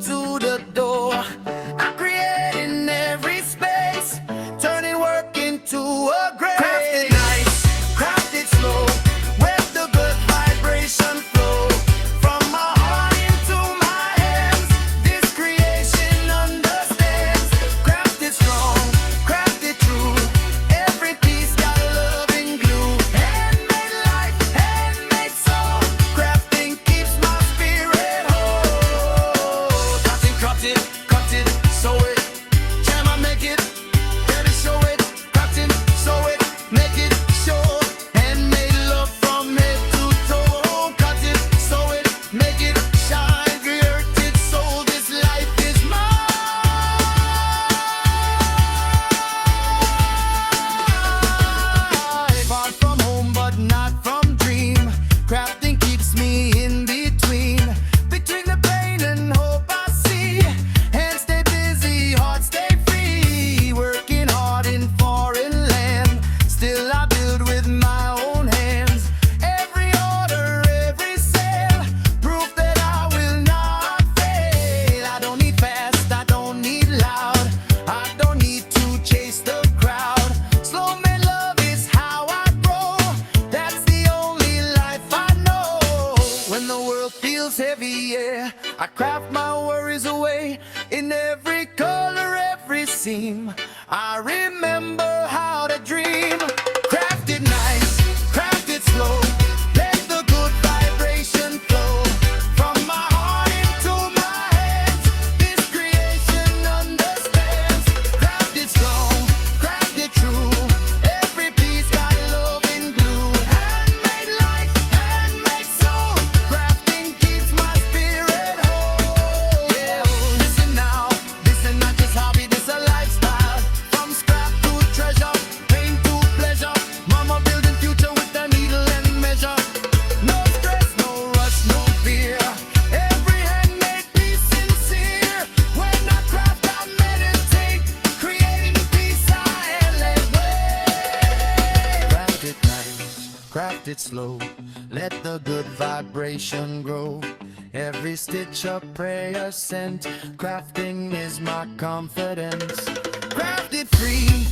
to the door. I create in every space, turning work into a grace. Craft it nice, craft it slow, let the good vibration flow from my heart into my hands. This creation understands. Craft it strong, craft it true, every piece got love and glue. Handmade life, handmade soul, crafting keeps my spirit whole. Craft it, cut it, sew it, jam and make it, let it show it. Craft it, sew it, make it show. Handmade love from head to toe. Cut it, sew it, make it shine. Created soul, this life is mine. Far from home but not from dream. Crafting keeps me in between the pain and hope I see. Hands stay busy, heart stay free. Working hard in foreign land, still I build with my own hands. Every order, every sale, proof that I will not fail. I don't need fast, I don't need loud, I don't need to chase the crowd. Slow made love is how I grow, that's the only life I know. When the world feels heavy, yeah, I craft my worries away. In every color, every seam, I remember how to dream. Craft it nice, craft it slow, let the good vibration flow from my heart into my hands. This creation understands. Craft it strong, craft it true, every piece got love and glue. Handmade life, handmade soul, crafting keeps my spirit whole. Yeah, listen now, this is not just hobby, this a lifestyle. From scrap to treasure, pain to pleasure, mama building future with the needle and measure. No stress, no rush, no fear, every handmade piece sincere. When I craft, I meditate, creating the piece I elevate. Craft it nice, craft it slow, let the good vibration grow. Every stitch a prayer sent, crafting is my confidence. Craft it free,